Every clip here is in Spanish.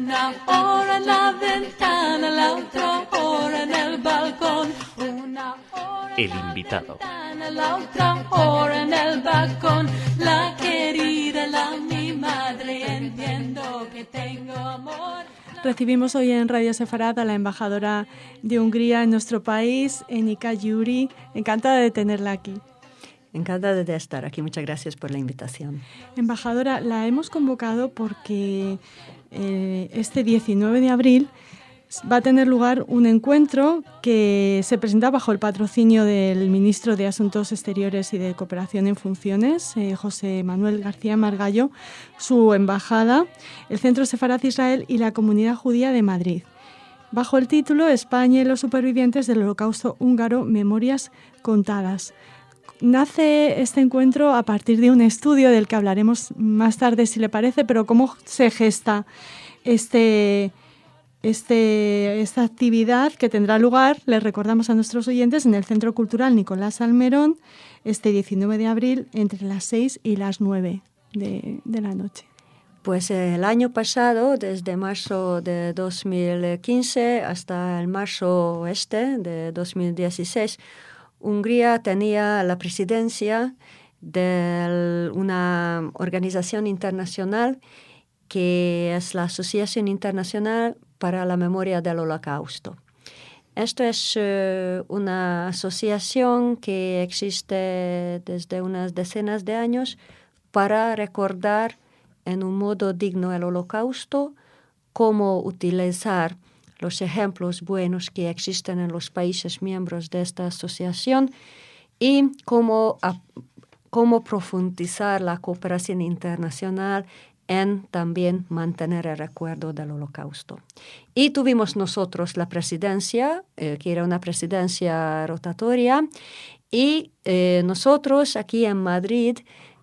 Una hora en la ventana, la otra hora en el balcón. Una hora El invitado. la otra hora en el balcón. La querida, mi madre, entiendo que tengo amor. Recibimos hoy en Radio Sefarad a la embajadora de Hungría en nuestro país, Enika Gyuri. Encantada de tenerla aquí. Encantada de estar aquí. Muchas gracias por la invitación. Embajadora, la hemos convocado porque este 19 de abril va a tener lugar un encuentro que se presenta bajo el patrocinio del ministro de Asuntos Exteriores y de Cooperación en Funciones, José Manuel García Margallo, su embajada, el Centro Sefarad Israel y la Comunidad Judía de Madrid, bajo el título España y los supervivientes del Holocausto húngaro, memorias contadas. Nace este encuentro a partir de un estudio del que hablaremos más tarde, si le parece, pero ¿cómo se gesta esta actividad que tendrá lugar, les recordamos a nuestros oyentes, en el Centro Cultural Nicolás Salmerón, este 19 de abril, entre las 6 y las 9 de la noche? Pues el año pasado, desde marzo de 2015 hasta el marzo de 2016, Hungría tenía la presidencia de una organización internacional que es la Asociación Internacional para la Memoria del Holocausto. Esto es una asociación que existe desde unas decenas de años para recordar en un modo digno el Holocausto, cómo utilizar los ejemplos buenos que existen en los países miembros de esta asociación y cómo profundizar la cooperación internacional en también mantener el recuerdo del Holocausto. Y tuvimos nosotros la presidencia, que era una presidencia rotatoria, y nosotros aquí en Madrid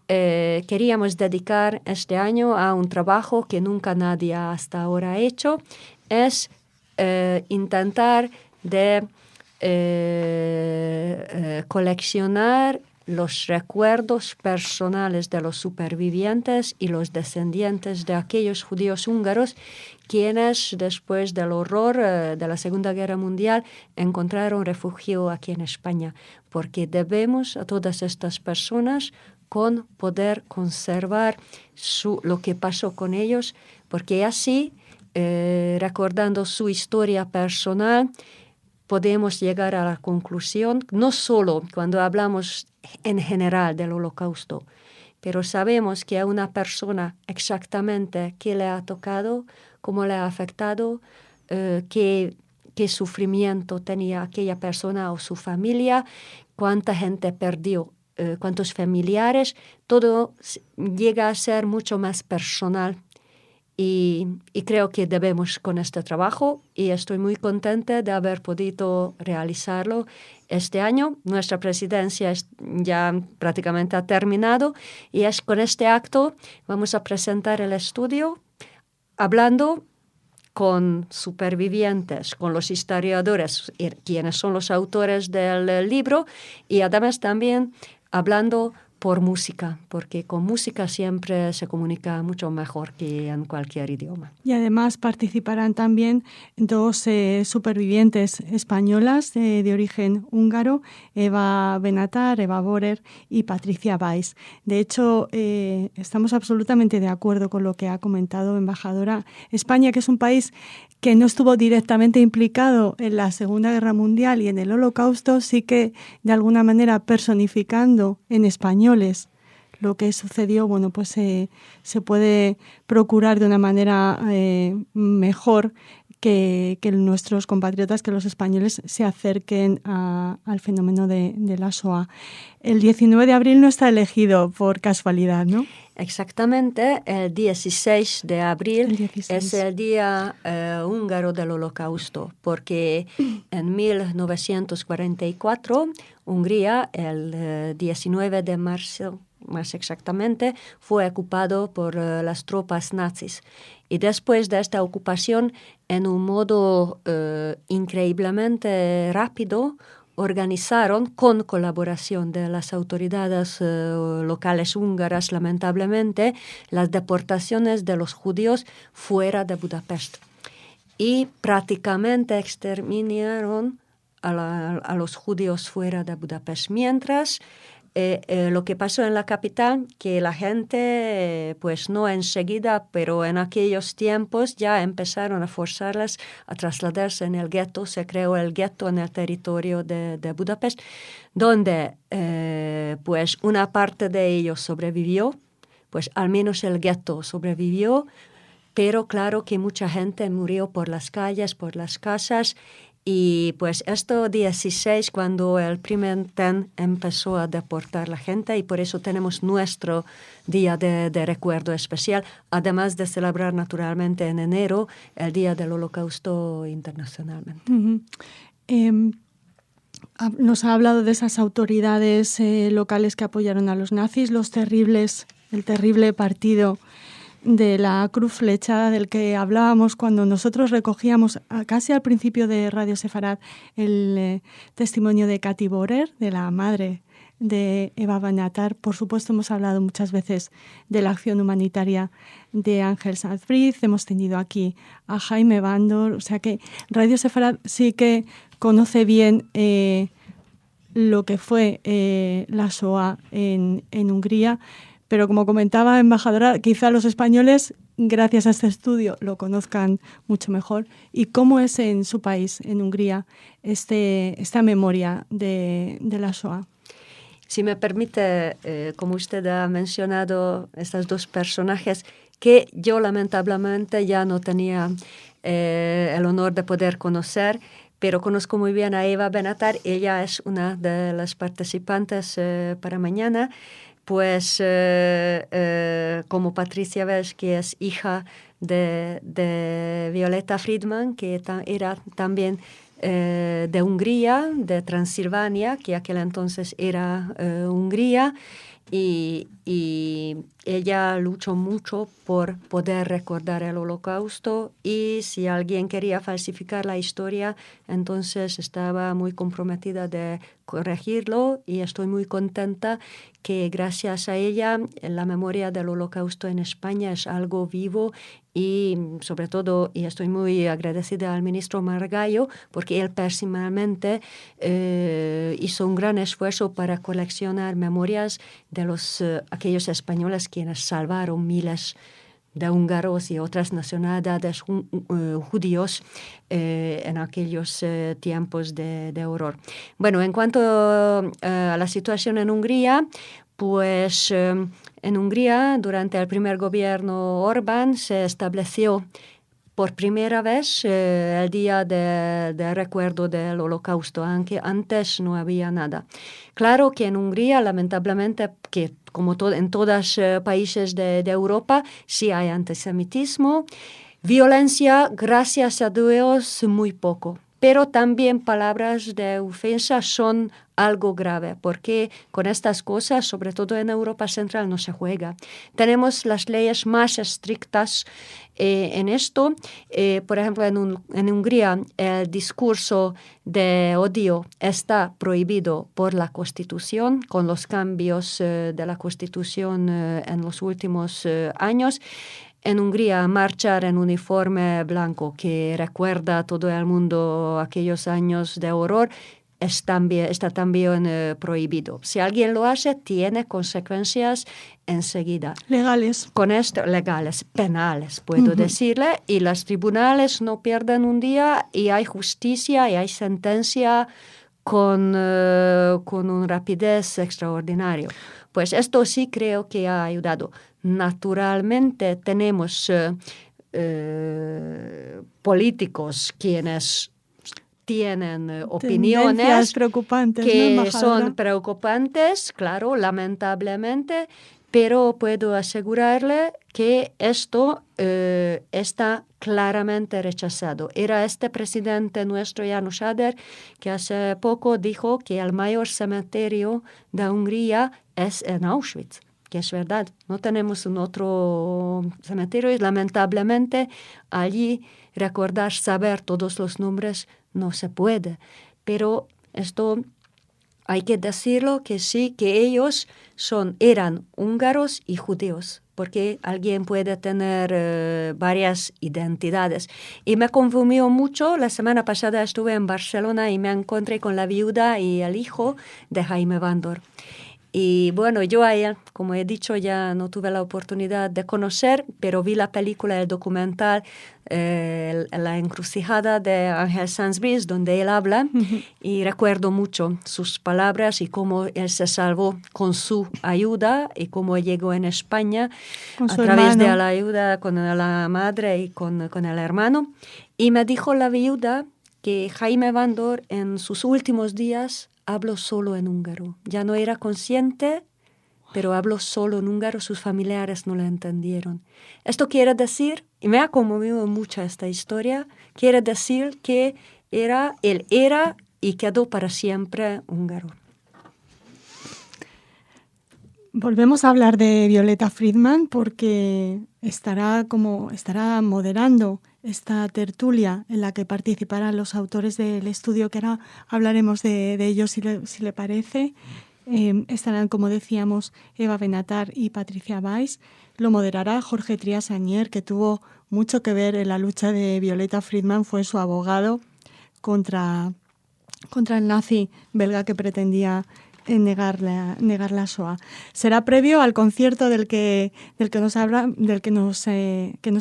queríamos dedicar este año a un trabajo que nunca nadie hasta ahora ha hecho, es intentar de coleccionar los recuerdos personales de los supervivientes y los descendientes de aquellos judíos húngaros quienes después del horror de la Segunda Guerra Mundial encontraron refugio aquí en España, porque debemos a todas estas personas con poder conservar lo que pasó con ellos, porque así, recordando su historia personal, podemos llegar a la conclusión, no solo cuando hablamos en general del Holocausto, pero sabemos que a una persona exactamente qué le ha tocado, cómo le ha afectado, qué sufrimiento tenía aquella persona o su familia, cuánta gente perdió, cuántos familiares, todo llega a ser mucho más personal. Y creo que debemos con este trabajo y estoy muy contenta de haber podido realizarlo este año. Nuestra presidencia ya prácticamente ha terminado y con este acto vamos a presentar el estudio hablando con supervivientes, con los historiadores, quienes son los autores del libro, y además también hablando por música, porque con música siempre se comunica mucho mejor que en cualquier idioma. Y además participarán también dos supervivientes españolas de origen húngaro, Eva Benatar, Eva Borer y Patricia Weiss. De hecho, estamos absolutamente de acuerdo con lo que ha comentado, embajadora. España, que es un país que no estuvo directamente implicado en la Segunda Guerra Mundial y en el Holocausto, sí que de alguna manera personificando en españoles lo que sucedió, bueno, pues se puede procurar de una manera mejor que nuestros compatriotas, que los españoles se acerquen al fenómeno de la Shoah. El 19 de abril no está elegido por casualidad, ¿no? Exactamente, el 16 de abril es el Día Húngaro del Holocausto, porque en 1944 Hungría, el 19 de marzo, más exactamente, fue ocupado por las tropas nazis. Y después de esta ocupación, en un modo increíblemente rápido, organizaron con colaboración de las autoridades locales húngaras, lamentablemente, las deportaciones de los judíos fuera de Budapest. Y prácticamente exterminaron a los judíos fuera de Budapest. Mientras, lo que pasó en la capital, que la gente, pues no enseguida, pero en aquellos tiempos ya empezaron a forzarlas a trasladarse en el gueto. Se creó el gueto en el territorio de Budapest, donde pues una parte de ellos sobrevivió, pues al menos el gueto sobrevivió, pero claro que mucha gente murió por las calles, por las casas. Y pues esto 16 cuando el primer TEN empezó a deportar la gente, y por eso tenemos nuestro día de recuerdo especial, además de celebrar naturalmente en enero el Día del Holocausto internacionalmente. Uh-huh. Nos ha hablado de esas autoridades locales que apoyaron a los nazis, el terrible partido de la cruz flechada del que hablábamos cuando nosotros recogíamos casi al principio de Radio Sefarad el testimonio de Katy Borer, de la madre de Eva Benatar. Por supuesto, hemos hablado muchas veces de la acción humanitaria de Ángel Sanz-Briz, hemos tenido aquí a Jaime Bándor, o sea que Radio Sefarad sí que conoce bien lo que fue la Shoah en Hungría. Pero como comentaba, embajadora, quizá los españoles, gracias a este estudio, lo conozcan mucho mejor. ¿Y cómo es en su país, en Hungría, esta memoria de la Shoah? Si me permite, como usted ha mencionado, estos dos personajes que yo lamentablemente ya no tenía el honor de poder conocer, pero conozco muy bien a Eva Benatar. Ella es una de las participantes para mañana. Pues como Patricia Welch, que es hija de Violeta Friedman, que era también de Hungría, de Transilvania, que aquel entonces era Hungría, y ella luchó mucho por poder recordar el Holocausto, y si alguien quería falsificar la historia, entonces estaba muy comprometida de corregirlo, y estoy muy contenta que gracias a ella la memoria del Holocausto en España es algo vivo, y sobre todo, y estoy muy agradecida al ministro Margallo porque él personalmente hizo un gran esfuerzo para coleccionar memorias de aquellos españoles quienes salvaron miles de húngaros y otras nacionalidades judíos en aquellos tiempos de horror. Bueno, en cuanto a la situación en Hungría, pues en Hungría, durante el primer gobierno Orbán, se estableció por primera vez el día de recuerdo del Holocausto, aunque antes no había nada. Claro que en Hungría, lamentablemente, que como en todos países de Europa, sí hay antisemitismo, violencia, gracias a Dios, muy poco. Pero también palabras de ofensa son algo grave, porque con estas cosas, sobre todo en Europa Central, no se juega. Tenemos las leyes más estrictas en esto. Por ejemplo, en Hungría el discurso de odio está prohibido por la Constitución, con los cambios de la Constitución en los últimos años. En Hungría, marchar en uniforme blanco, que recuerda a todo el mundo aquellos años de horror, está también prohibido. Si alguien lo hace, tiene consecuencias enseguida. Legales. Con esto, legales, penales, puedo decirle, y los tribunales no pierden un día y hay justicia y hay sentencia con una rapidez extraordinaria. Pues esto sí creo que ha ayudado. Naturalmente tenemos políticos quienes tienen opiniones preocupantes, que ¿no, son preocupantes, claro, lamentablemente, pero puedo asegurarle que esto está claramente rechazado. Era este presidente nuestro, János Áder, que hace poco dijo que el mayor cementerio de Hungría es en Auschwitz, que es verdad. No tenemos un otro cementerio y lamentablemente allí recordar, saber todos los nombres no se puede. Pero Esto hay que decirlo que sí, que ellos eran húngaros y judíos, porque alguien puede tener varias identidades. Y me confundió mucho. La semana pasada estuve en Barcelona y me encontré con la viuda y el hijo de Jaime Bándor. Y bueno, yo a él, como he dicho, ya no tuve la oportunidad de conocer, pero vi la película, el documental, La encrucijada de Ángel Sanz Briz, donde él habla, y recuerdo mucho sus palabras y cómo él se salvó con su ayuda y cómo llegó en España Con a su través de hermano. la ayuda con la madre y con el hermano. Y me dijo la viuda que Jaime Bándor en sus últimos días habló solo en húngaro. Ya no era consciente, pero habló solo en húngaro. Sus familiares no lo entendieron. Esto quiere decir, y me ha conmovido mucho esta historia, quiere decir que él era y quedó para siempre húngaro. Volvemos a hablar de Violeta Friedman porque estará moderando esta tertulia en la que participarán los autores del estudio, que ahora hablaremos de ellos si le parece. Estarán, como decíamos, Eva Benatar y Patricia Weiss. Lo moderará Jorge Trias Añer, que tuvo mucho que ver en la lucha de Violeta Friedman, fue su abogado contra el nazi belga que pretendía negar la Shoah. Será previo al concierto del que nos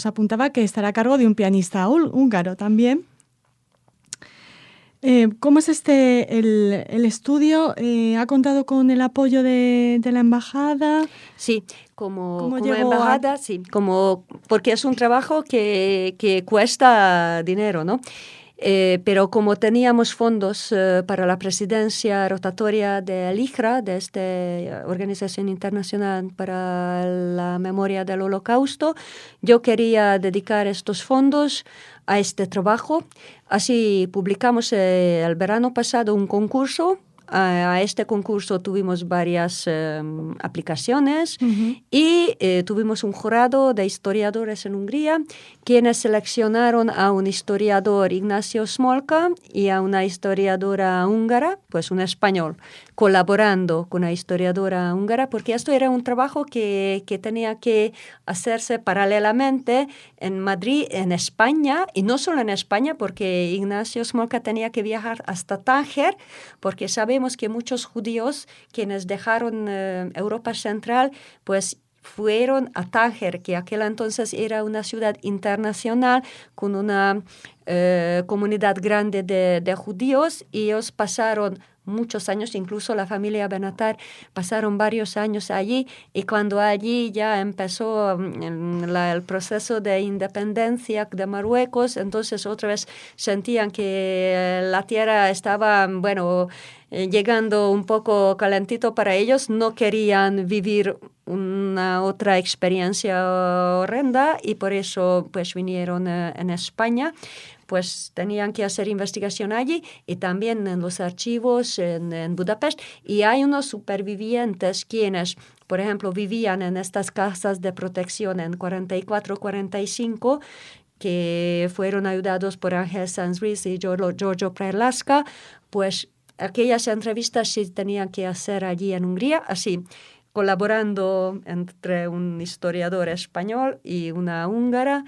apuntaba, que estará a cargo de un pianista húngaro también. ¿Cómo es el estudio? ¿Ha contado con el apoyo de la embajada? Sí, como embajada, sí, porque es un trabajo que cuesta dinero, ¿no? Pero como teníamos fondos para la presidencia rotatoria del IHRA, de esta Organización Internacional para la Memoria del Holocausto, yo quería dedicar estos fondos a este trabajo. Así publicamos el verano pasado un concurso. A este concurso tuvimos varias aplicaciones y tuvimos un jurado de historiadores en Hungría, quienes seleccionaron a un historiador, Ignacio Smolka, y a una historiadora húngara, pues un español, colaborando con una historiadora húngara, porque esto era un trabajo que tenía que hacerse paralelamente en Madrid, en España, y no solo en España, porque Ignacio Smolka tenía que viajar hasta Tánger, porque sabemos que muchos judíos quienes dejaron Europa Central, pues fueron a Tánger, que aquel entonces era una ciudad internacional con una comunidad grande de judíos, y ellos pasaron muchos años, incluso la familia Benatar pasaron varios años allí, y cuando allí ya empezó el proceso de independencia de Marruecos, entonces otra vez sentían que la tierra estaba, llegando un poco calentito para ellos, no querían vivir una otra experiencia horrenda, y por eso pues vinieron en España. Pues tenían que hacer investigación allí y también en los archivos en Budapest. Y hay unos supervivientes quienes, por ejemplo, vivían en estas casas de protección en 44-45, que fueron ayudados por Ángel Sanz Briz y Giorgio Prelaska. Pues aquellas entrevistas se tenían que hacer allí en Hungría, así, colaborando entre un historiador español y una húngara,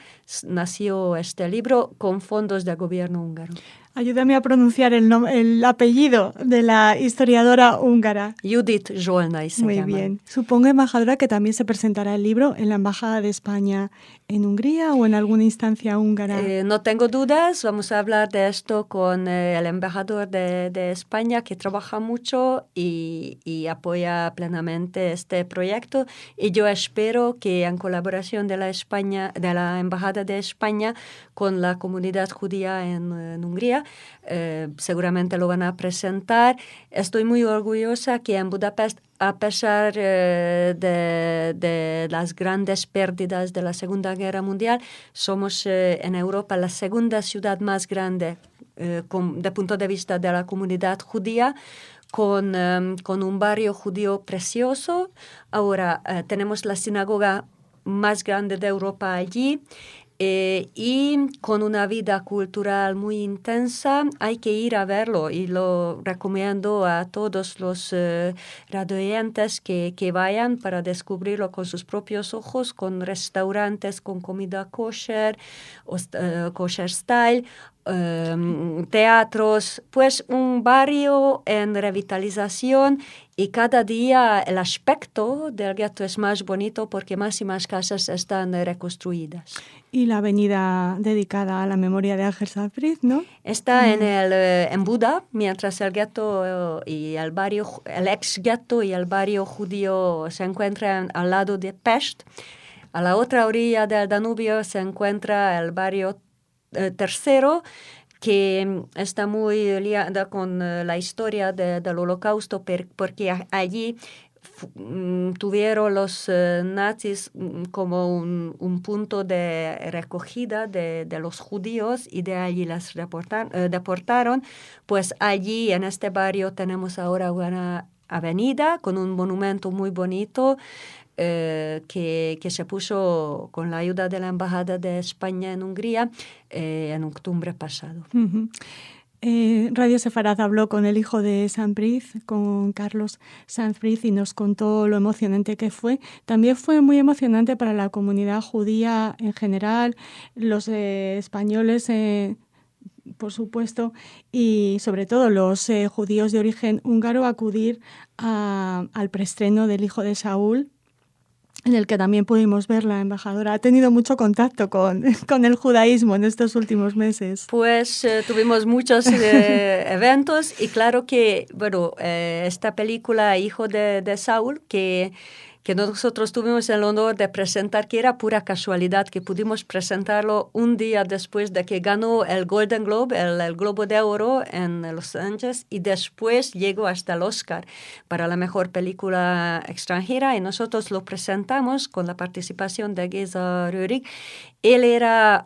nació este libro con fondos del gobierno húngaro. Ayúdame a pronunciar el apellido de la historiadora húngara. Judith Zsolnay se llama. Muy bien. Supongo, embajadora, que también se presentará el libro en la Embajada de España en Hungría o en alguna instancia húngara. No tengo dudas. Vamos a hablar de esto con el embajador de España, que trabaja mucho y apoya plenamente este proyecto. Y yo espero que en colaboración de la Embajada de España con la comunidad judía en Hungría, seguramente lo van a presentar. Estoy muy orgullosa que en Budapest, a pesar de las grandes pérdidas de la Segunda Guerra Mundial, somos en Europa la segunda ciudad más grande de punto de vista de la comunidad judía, con un barrio judío precioso. Ahora tenemos la sinagoga más grande de Europa allí. y con una vida cultural muy intensa. Hay que ir a verlo y lo recomiendo a todos los radioyentes que vayan para descubrirlo con sus propios ojos, con restaurantes, con comida kosher, kosher style, teatros, pues un barrio en revitalización, y cada día el aspecto del gueto es más bonito porque más y más casas están reconstruidas. Y la avenida dedicada a la memoria de Ángel Sainz, ¿no? Está en Buda, mientras el gueto y el barrio, el ex gueto y el barrio judío se encuentran al lado de Pest. A la otra orilla del Danubio se encuentra el barrio tercero, que está muy liada con la historia del Holocausto, porque allí tuvieron los nazis como un punto de recogida de los judíos, y de allí las deportaron. Pues allí en este barrio tenemos ahora una avenida con un monumento muy bonito, que se puso con la ayuda de la Embajada de España en Hungría en octubre pasado. Uh-huh. Radio Sefarad habló con el hijo de Sainz, con Carlos Sainz, y nos contó lo emocionante que fue. También fue muy emocionante para la comunidad judía en general, los españoles, por supuesto, y sobre todo los judíos de origen húngaro, acudir al preestreno del Hijo de Saúl, en el que también pudimos ver la embajadora. Ha tenido mucho contacto con el judaísmo en estos últimos meses. Pues tuvimos muchos eventos, y claro que, bueno, esta película Hijo de Saúl, que nosotros tuvimos el honor de presentar, que era pura casualidad que pudimos presentarlo un día después de que ganó el Golden Globe, el Globo de Oro en Los Ángeles, y después llegó hasta el Oscar para la mejor película extranjera, y nosotros lo presentamos con la participación de Geza Röhrig. Él era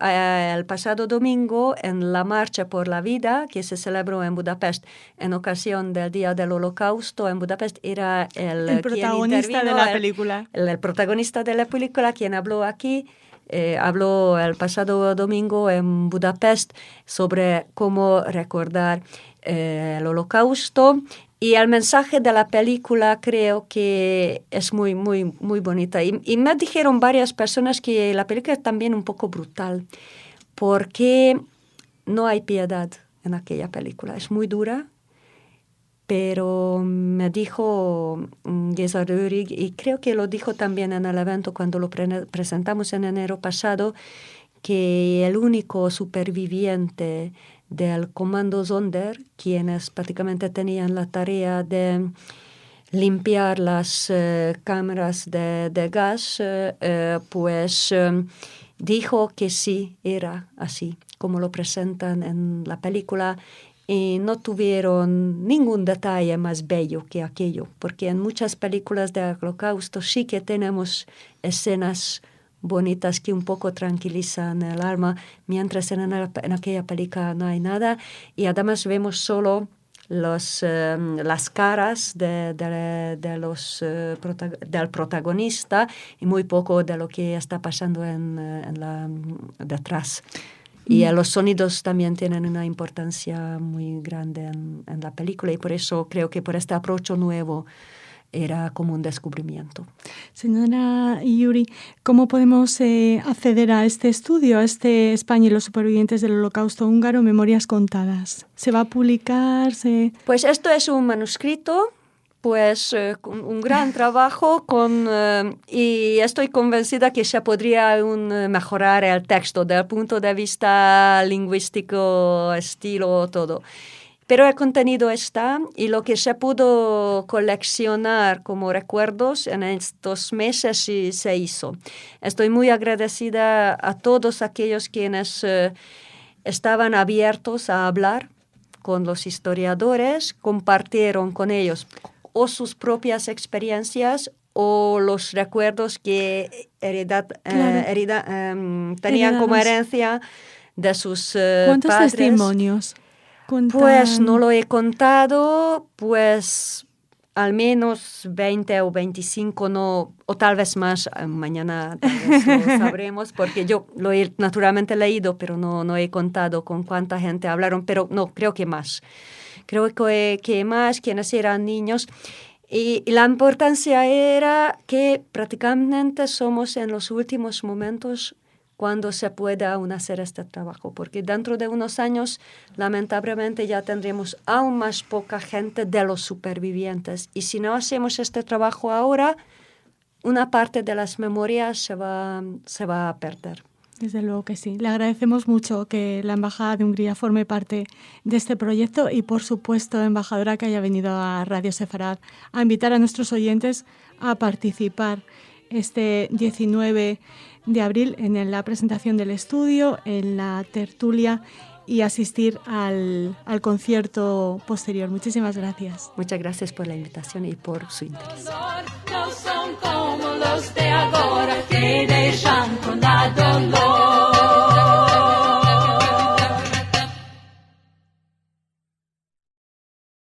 el pasado domingo en la Marcha por la Vida, que se celebró en Budapest en ocasión del Día del Holocausto en Budapest. Era el protagonista de la película. El protagonista de la película, quien habló aquí. Habló el pasado domingo en Budapest sobre cómo recordar el Holocausto. Y el mensaje de la película creo que es muy, muy, muy bonita. Y me dijeron varias personas que la película es también un poco brutal, porque no hay piedad en aquella película. Es muy dura, pero me dijo Geza Röhrig, y creo que lo dijo también en el evento cuando lo presentamos en enero pasado, que el único superviviente del Comando Sonder, quienes prácticamente tenían la tarea de limpiar las cámaras de gas, pues dijo que sí, era así, como lo presentan en la película, y no tuvieron ningún detalle más bello que aquello, porque en muchas películas de Holocausto sí que tenemos escenas bonitas que un poco tranquilizan el alma, mientras en aquella película no hay nada, y además vemos solo las caras del protagonista, y muy poco de lo que está pasando detrás. Y los sonidos también tienen una importancia muy grande en la película, y por eso creo que por este approach nuevo era como un descubrimiento. Señora Yuri, ¿cómo podemos acceder a este estudio, a este España y los supervivientes del Holocausto húngaro, Memorias contadas? ¿Se va a publicar? Pues esto es un manuscrito, pues un gran trabajo, y estoy convencida que se podría mejorar el texto desde el punto de vista lingüístico, estilo, todo. Pero el contenido está, y lo que se pudo coleccionar como recuerdos en estos meses sí se hizo. Estoy muy agradecida a todos aquellos quienes estaban abiertos a hablar con los historiadores, compartieron con ellos o sus propias experiencias o los recuerdos que tenían como herencia de sus ¿Cuántos padres. testimonios? Pues no lo he contado, pues al menos 20 o 25, no, o tal vez más, mañana tal vez lo sabremos, porque yo lo he naturalmente leído, pero no he contado con cuánta gente hablaron, pero no, creo que más. Creo que más quienes eran niños. Y la importancia era que prácticamente somos en los últimos momentos cuando se pueda aún hacer este trabajo, porque dentro de unos años, lamentablemente, ya tendremos aún más poca gente de los supervivientes. Y si no hacemos este trabajo ahora, una parte de las memorias se va a perder. Desde luego que sí. Le agradecemos mucho que la Embajada de Hungría forme parte de este proyecto y, por supuesto, embajadora, que haya venido a Radio Sefarad a invitar a nuestros oyentes a participar este 19 de abril en la presentación del estudio, en la tertulia y asistir al concierto posterior. Muchísimas gracias. Muchas gracias por la invitación y por su interés. No son como los de agora que dejan con dolor.